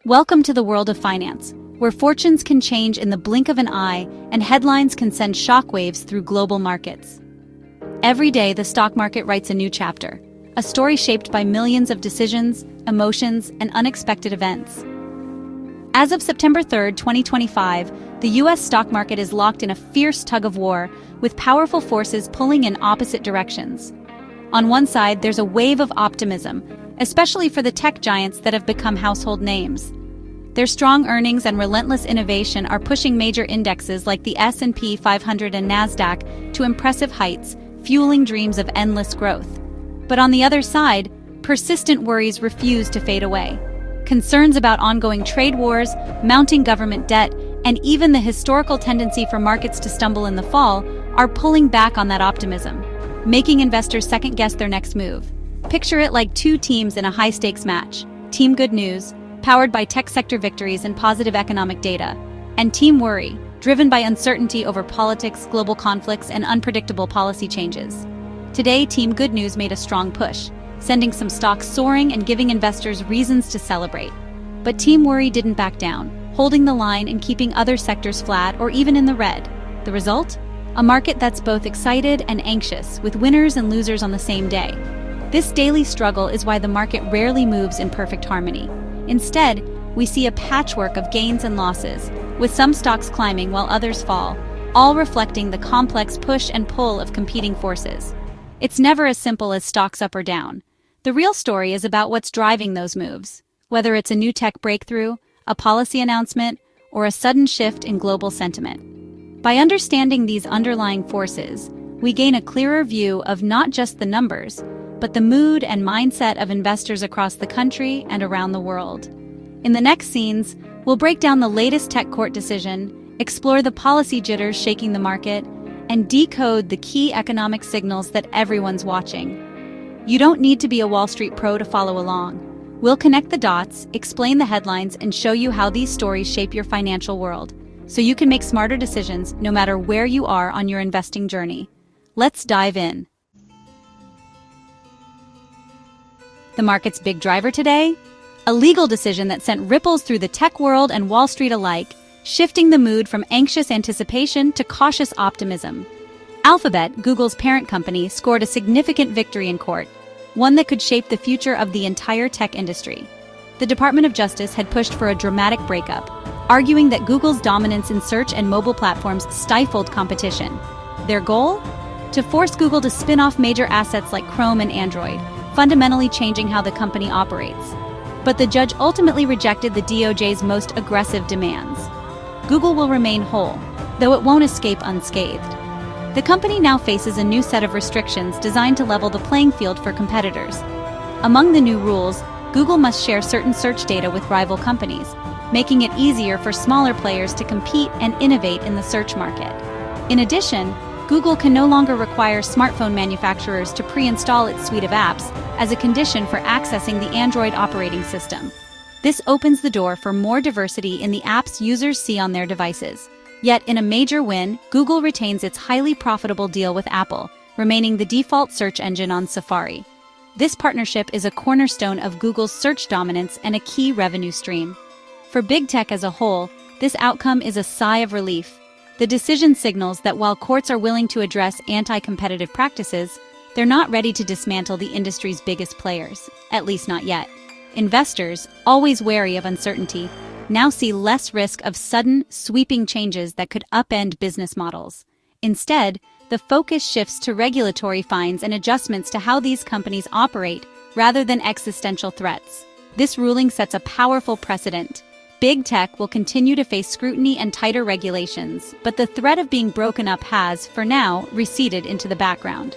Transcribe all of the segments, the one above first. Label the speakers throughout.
Speaker 1: Welcome to the world of finance, where fortunes can change in the blink of an eye and headlines can send shockwaves through global markets. Every day, the stock market writes a new chapter, a story shaped by millions of decisions, emotions, and unexpected events. As of September 3, 2025, the U.S. stock market is locked in a fierce tug-of-war, with powerful forces pulling in opposite directions. On one side, there's a wave of optimism, especially for the tech giants that have become household names. Their strong earnings and relentless innovation are pushing major indexes like the S&P 500 and Nasdaq to impressive heights, fueling dreams of endless growth. But on the other side, persistent worries refuse to fade away. Concerns about ongoing trade wars, mounting government debt, and even the historical tendency for markets to stumble in the fall are pulling back on that optimism, making investors second-guess their next move. Picture it like two teams in a high-stakes match. Team Good News, powered by tech sector victories and positive economic data, and Team Worry, driven by uncertainty over politics, global conflicts, and unpredictable policy changes. Today, Team Good News made a strong push, sending some stocks soaring and giving investors reasons to celebrate. But Team Worry didn't back down, holding the line and keeping other sectors flat or even in the red. The result? A market that's both excited and anxious, with winners and losers on the same day. This daily struggle is why the market rarely moves in perfect harmony. Instead, we see a patchwork of gains and losses, with some stocks climbing while others fall, all reflecting the complex push and pull of competing forces. It's never as simple as stocks up or down. The real story is about what's driving those moves, whether it's a new tech breakthrough, a policy announcement, or a sudden shift in global sentiment. By understanding these underlying forces, we gain a clearer view of not just the numbers, but the mood and mindset of investors across the country and around the world. In the next scenes, we'll break down the latest tech court decision, explore the policy jitters shaking the market, and decode the key economic signals that everyone's watching. You don't need to be a Wall Street pro to follow along. We'll connect the dots, explain the headlines, and show you how these stories shape your financial world, so you can make smarter decisions no matter where you are on your investing journey. Let's dive in. The market's big driver today? A legal decision that sent ripples through the tech world and Wall Street alike, shifting the mood from anxious anticipation to cautious optimism. Alphabet, Google's parent company, scored a significant victory in court, one that could shape the future of the entire tech industry. The Department of Justice had pushed for a dramatic breakup, arguing that Google's dominance in search and mobile platforms stifled competition. Their goal? To force Google to spin off major assets like Chrome and Android, fundamentally changing how the company operates. But the judge ultimately rejected the DOJ's most aggressive demands. Google will remain whole, though it won't escape unscathed. The company now faces a new set of restrictions designed to level the playing field for competitors. Among the new rules, Google must share certain search data with rival companies, making it easier for smaller players to compete and innovate in the search market. In addition, Google can no longer require smartphone manufacturers to pre-install its suite of apps as a condition for accessing the Android operating system. This opens the door for more diversity in the apps users see on their devices. Yet, in a major win, Google retains its highly profitable deal with Apple, remaining the default search engine on Safari. This partnership is a cornerstone of Google's search dominance and a key revenue stream. For big tech as a whole, this outcome is a sigh of relief. The decision signals that while courts are willing to address anti-competitive practices, they're not ready to dismantle the industry's biggest players, at least not yet. Investors, always wary of uncertainty, now see less risk of sudden, sweeping changes that could upend business models. Instead, the focus shifts to regulatory fines and adjustments to how these companies operate rather than existential threats. This ruling sets a powerful precedent. Big tech will continue to face scrutiny and tighter regulations, but the threat of being broken up has, for now, receded into the background.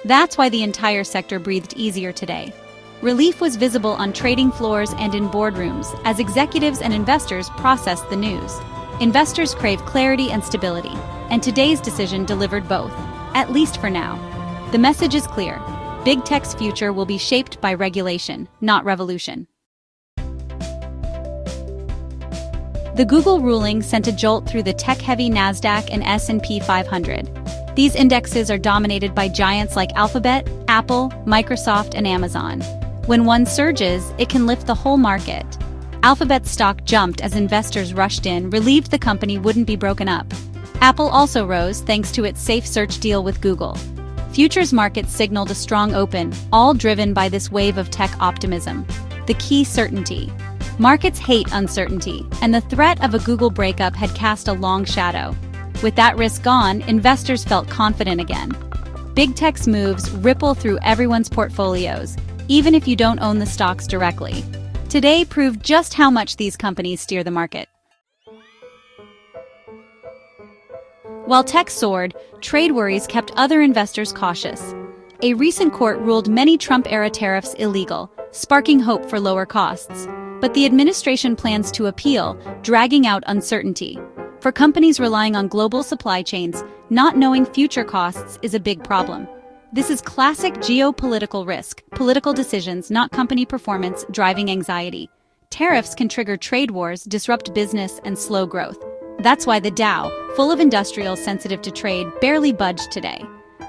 Speaker 1: That's why the entire sector breathed easier today. Relief was visible on trading floors and in boardrooms as executives and investors processed the news. Investors crave clarity and stability, and today's decision delivered both, at least for now. The message is clear. Big tech's future will be shaped by regulation, not revolution. The Google ruling sent a jolt through the tech-heavy Nasdaq and S&P 500. These indexes are dominated by giants like Alphabet, Apple, Microsoft, and Amazon. When one surges, it can lift the whole market. Alphabet's stock jumped as investors rushed in, relieved the company wouldn't be broken up. Apple also rose thanks to its safe search deal with Google. Futures markets signaled a strong open, all driven by this wave of tech optimism. The key: certainty. Markets hate uncertainty, and the threat of a Google breakup had cast a long shadow. With that risk gone, investors felt confident again. Big tech's moves ripple through everyone's portfolios, even if you don't own the stocks directly. Today proved just how much these companies steer the market. While tech soared, trade worries kept other investors cautious. A recent court ruled many Trump-era tariffs illegal, sparking hope for lower costs. But the administration plans to appeal, dragging out uncertainty. For companies relying on global supply chains, not knowing future costs is a big problem. This is classic geopolitical risk, political decisions, not company performance, driving anxiety. Tariffs can trigger trade wars, disrupt business, and slow growth. That's why the Dow, full of industrials sensitive to trade, barely budged today.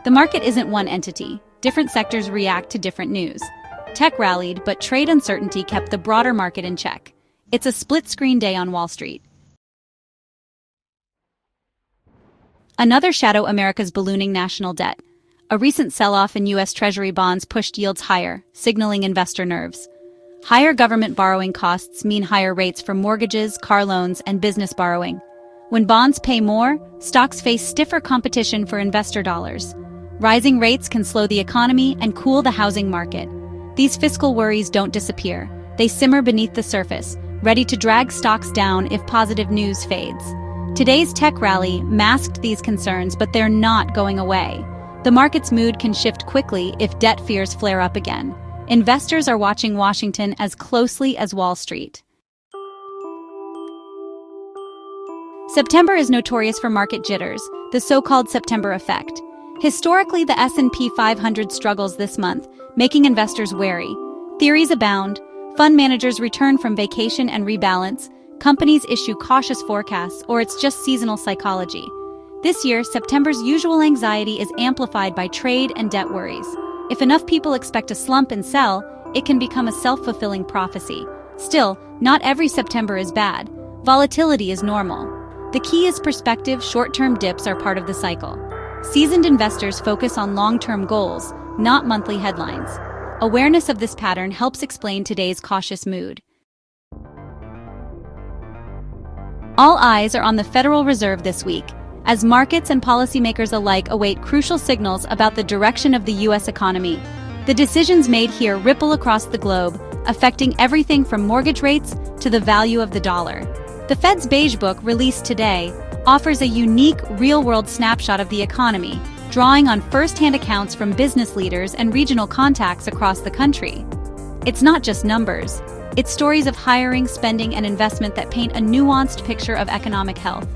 Speaker 1: The market isn't one entity. Different sectors react to different news. Tech rallied, but trade uncertainty kept the broader market in check. It's a split-screen day on Wall Street. Another shadow: America's ballooning national debt. A recent sell-off in U.S. Treasury bonds pushed yields higher, signaling investor nerves. Higher government borrowing costs mean higher rates for mortgages, car loans, and business borrowing. When bonds pay more, stocks face stiffer competition for investor dollars. Rising rates can slow the economy and cool the housing market. These fiscal worries don't disappear. They simmer beneath the surface, ready to drag stocks down if positive news fades. Today's tech rally masked these concerns, but they're not going away. The market's mood can shift quickly if debt fears flare up again. Investors are watching Washington as closely as Wall Street. September is notorious for market jitters, the so-called September effect. Historically, the S&P 500 struggles this month, making investors wary. Theories abound. Fund managers return from vacation and rebalance. Companies issue cautious forecasts, or it's just seasonal psychology. This year, September's usual anxiety is amplified by trade and debt worries. If enough people expect a slump and sell, it can become a self-fulfilling prophecy. Still, not every September is bad. Volatility is normal. The key is perspective. Short-term dips are part of the cycle. Seasoned investors focus on long-term goals, not monthly headlines. Awareness of this pattern helps explain today's cautious mood. All eyes are on the Federal Reserve this week, as markets and policymakers alike await crucial signals about the direction of the U.S. economy. The decisions made here ripple across the globe, affecting everything from mortgage rates to the value of the dollar. The Fed's Beige Book, released today, offers a unique, real-world snapshot of the economy, drawing on first-hand accounts from business leaders and regional contacts across the country. It's not just numbers. It's stories of hiring, spending, and investment that paint a nuanced picture of economic health.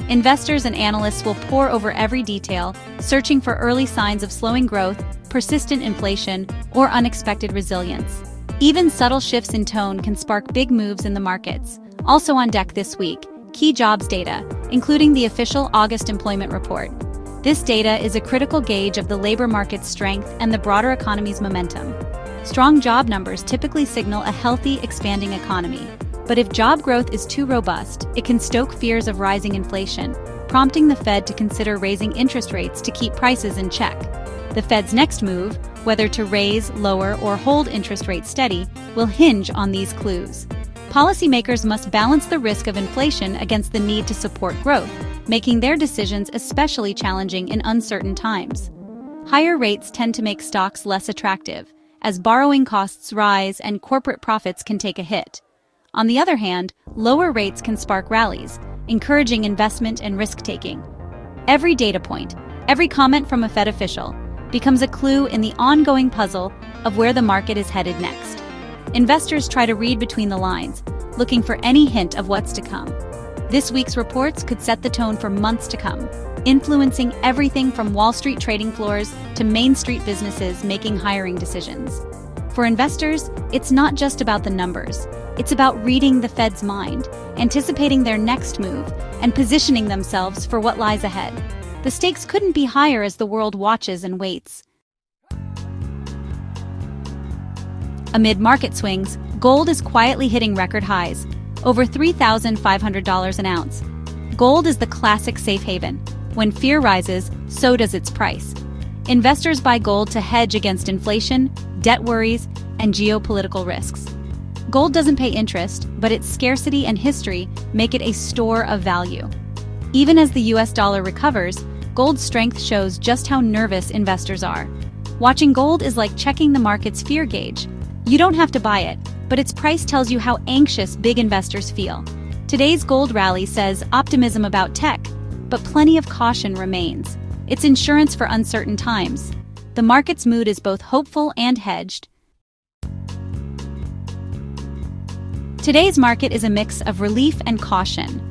Speaker 1: Investors and analysts will pore over every detail, searching for early signs of slowing growth, persistent inflation, or unexpected resilience. Even subtle shifts in tone can spark big moves in the markets. Also on deck this week, key jobs data, including the official August employment report. This data is a critical gauge of the labor market's strength and the broader economy's momentum. Strong job numbers typically signal a healthy, expanding economy. But if job growth is too robust, it can stoke fears of rising inflation, prompting the Fed to consider raising interest rates to keep prices in check. The Fed's next move, whether to raise, lower, or hold interest rates steady, will hinge on these clues. Policymakers must balance the risk of inflation against the need to support growth, making their decisions especially challenging in uncertain times. Higher rates tend to make stocks less attractive, as borrowing costs rise and corporate profits can take a hit. On the other hand, lower rates can spark rallies, encouraging investment and risk-taking. Every data point, every comment from a Fed official, becomes a clue in the ongoing puzzle of where the market is headed next. Investors try to read between the lines, looking for any hint of what's to come. This week's reports could set the tone for months to come, influencing everything from Wall Street trading floors to Main Street businesses making hiring decisions. For investors, it's not just about the numbers. It's about reading the Fed's mind, anticipating their next move, and positioning themselves for what lies ahead. The stakes couldn't be higher as the world watches and waits. Amid market swings, gold is quietly hitting record highs, over $3,500 an ounce. Gold is the classic safe haven. When fear rises, so does its price. Investors buy gold to hedge against inflation, debt worries, and geopolitical risks. Gold doesn't pay interest, but its scarcity and history make it a store of value. Even as the US dollar recovers, gold's strength shows just how nervous investors are. Watching gold is like checking the market's fear gauge. You don't have to buy it, but its price tells you how anxious big investors feel. Today's gold rally says optimism about tech, but plenty of caution remains. It's insurance for uncertain times. The market's mood is both hopeful and hedged. Today's market is a mix of relief and caution.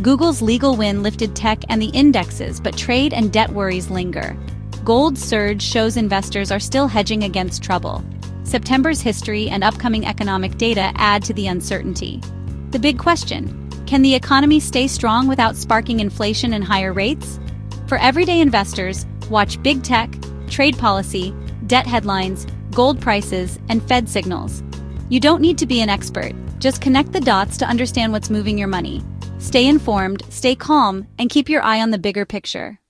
Speaker 1: Google's legal win lifted tech and the indexes, but trade and debt worries linger. Gold's surge shows investors are still hedging against trouble. September's history and upcoming economic data add to the uncertainty. The big question: can the economy stay strong without sparking inflation and higher rates? For everyday investors, watch big tech, trade policy, debt headlines, gold prices, and Fed signals. You don't need to be an expert. Just connect the dots to understand what's moving your money. Stay informed, stay calm, and keep your eye on the bigger picture.